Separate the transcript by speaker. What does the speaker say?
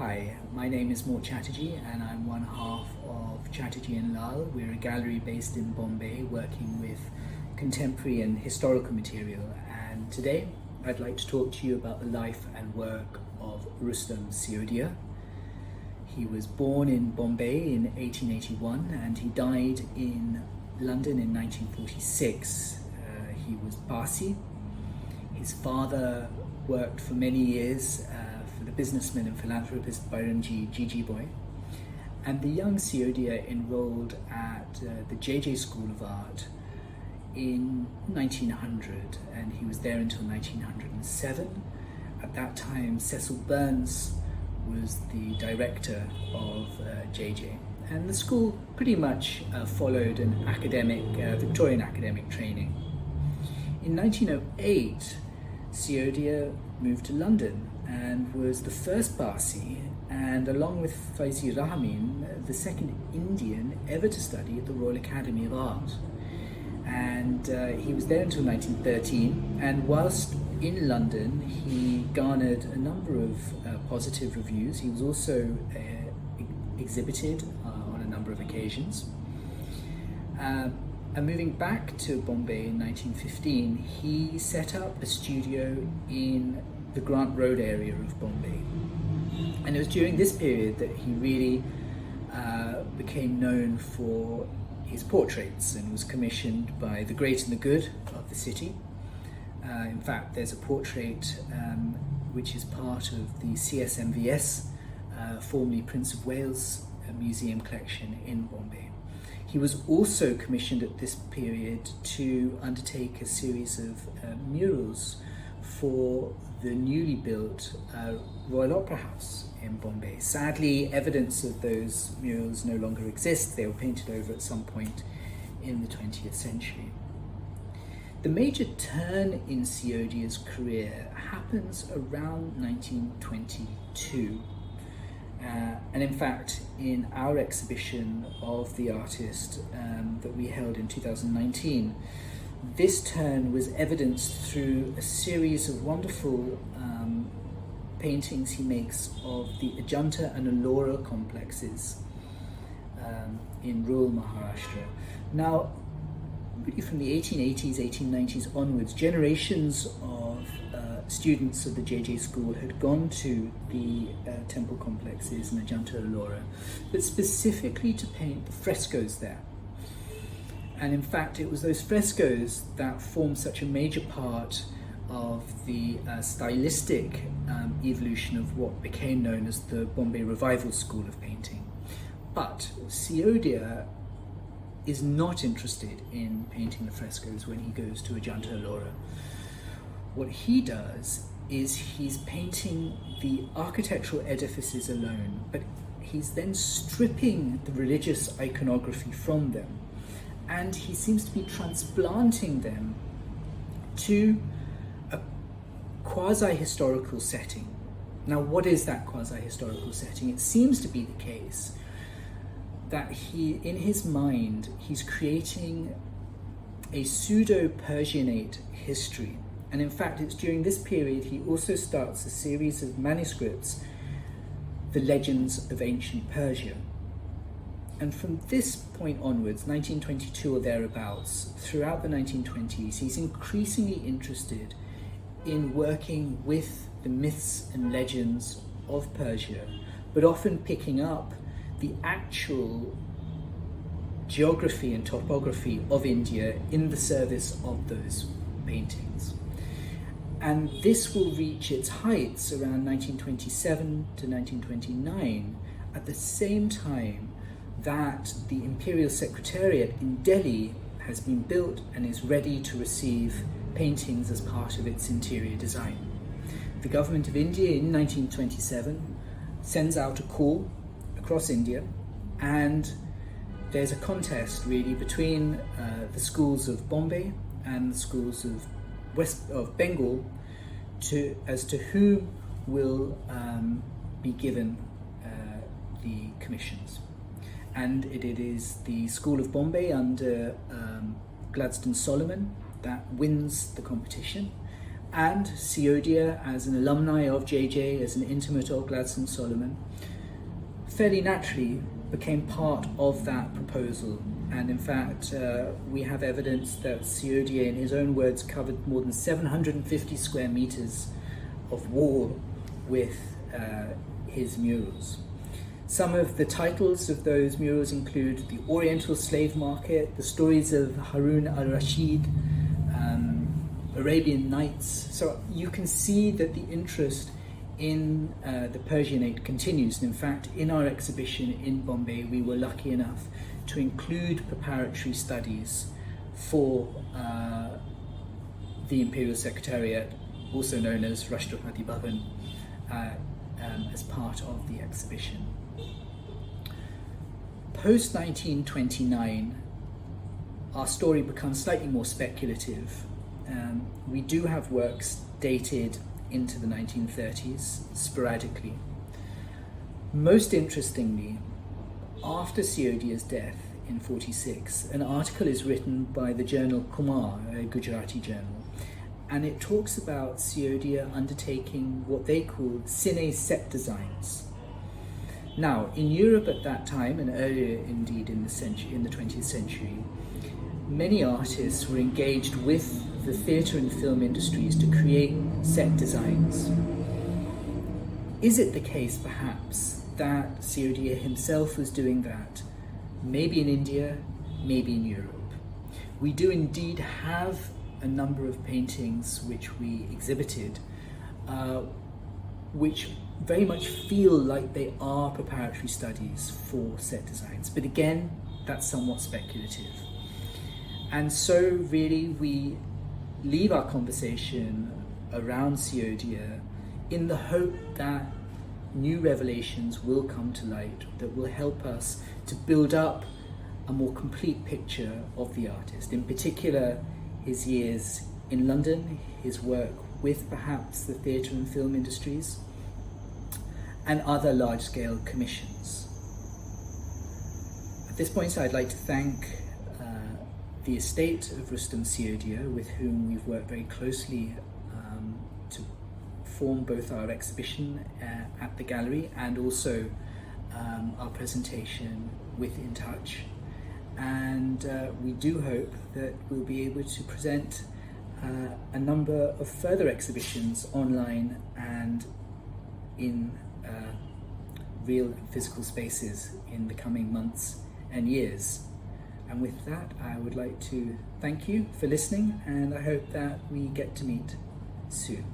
Speaker 1: Hi, my name is Mort Chatterjee and I'm one half of Chatterjee and Lal. We're a gallery based in Bombay working with contemporary and historical material, and today I'd like to talk to you about the life and work of Rustom Siodia. He was born in Bombay in 1881 and he died in London in 1946. He was Parsi. His father worked for many years for the businessman and philanthropist Byramji Gigi Boy, and the young Siodia enrolled at the JJ School of Art in 1900, and he was there until 1907. At that time, Cecil Burns was the director of JJ, and the school pretty much followed an academic, Victorian academic training. In 1908, Siodia moved to London and was the first Parsi, and along with Faizi Rahmin, the second Indian ever to study at the Royal Academy of Art. And he was there until 1913, and whilst in London he garnered a number of positive reviews. He was also exhibited on a number of occasions. And moving back to Bombay in 1915, he set up a studio in the Grant Road area of Bombay. And it was during this period that he really became known for his portraits and was commissioned by the great and the good of the city. In fact, there's a portrait which is part of the CSMVS, formerly Prince of Wales museum collection in Bombay. He was also commissioned at this period to undertake a series of murals for the newly built Royal Opera House in Bombay. Sadly, evidence of those murals no longer exists. They were painted over at some point in the 20th century. The major turn in Siodia's career happens around 1922. And in fact, in our exhibition of the artist that we held in 2019, this turn was evidenced through a series of wonderful paintings he makes of the Ajanta and Ellora complexes in rural Maharashtra. Now, really from the 1880s, 1890s onwards, generations of students of the JJ school had gone to the temple complexes in Ajanta and Ellora, but specifically to paint the frescoes there. And in fact, it was those frescoes that formed such a major part of the stylistic evolution of what became known as the Bombay Revival School of Painting. But Siodia is not interested in painting the frescoes when he goes to Ajanta and Ellora. What he does is he's painting the architectural edifices alone, but he's then stripping the religious iconography from them, and he seems to be transplanting them to a quasi-historical setting. Now, what is that quasi-historical setting? It seems to be the case that in his mind, he's creating a pseudo-Persianate history. And in fact, it's during this period he also starts a series of manuscripts, The Legends of Ancient Persia. And from this point onwards, 1922 or thereabouts, throughout the 1920s, he's increasingly interested in working with the myths and legends of Persia, but often picking up the actual geography and topography of India in the service of those paintings. And this will reach its heights around 1927 to 1929, at the same time that the Imperial Secretariat in Delhi has been built and is ready to receive paintings as part of its interior design. The government of India in 1927 sends out a call across India, and there's a contest really between the schools of Bombay and the schools of Bengal as to whom will be given the commissions. And it is the School of Bombay under Gladstone Solomon that wins the competition, and Siodia, as an alumni of JJ, as an intimate of Gladstone Solomon, fairly naturally became part of that proposal. And in fact, we have evidence that Siodia, in his own words, covered more than 750 square meters of wall with his murals. Some of the titles of those murals include The Oriental Slave Market, The Stories of Harun al-Rashid, Arabian Nights. So you can see that the interest in the Persianate continues. And in fact, in our exhibition in Bombay, we were lucky enough to include preparatory studies for the Imperial Secretariat, also known as Rashtrapati Bhavan, as part of the exhibition. Post 1929, our story becomes slightly more speculative. We do have works dated into the 1930s, sporadically. Most interestingly, after Siodia's death in 1946, an article is written by the journal Kumar, a Gujarati journal, and it talks about Siodia undertaking what they call cine set designs. Now, in Europe at that time, and earlier indeed in the 20th century, many artists were engaged with the theatre and film industries to create set designs. Is it the case, perhaps, that Siodia himself was doing that, maybe in India, maybe in Europe? We do indeed have a number of paintings which we exhibited, which very much feel like they are preparatory studies for set designs. But again, that's somewhat speculative. And so really we leave our conversation around Siodia in the hope that new revelations will come to light that will help us to build up a more complete picture of the artist. In particular, his years in London, his work with perhaps the theatre and film industries, and other large-scale commissions. At this point, I'd like to thank the estate of Rustom Siodia, with whom we've worked very closely to form both our exhibition at the gallery and also our presentation with In Touch. And we do hope that we'll be able to present a number of further exhibitions online and in real physical spaces in the coming months and years. And with that, I would like to thank you for listening, and I hope that we get to meet soon.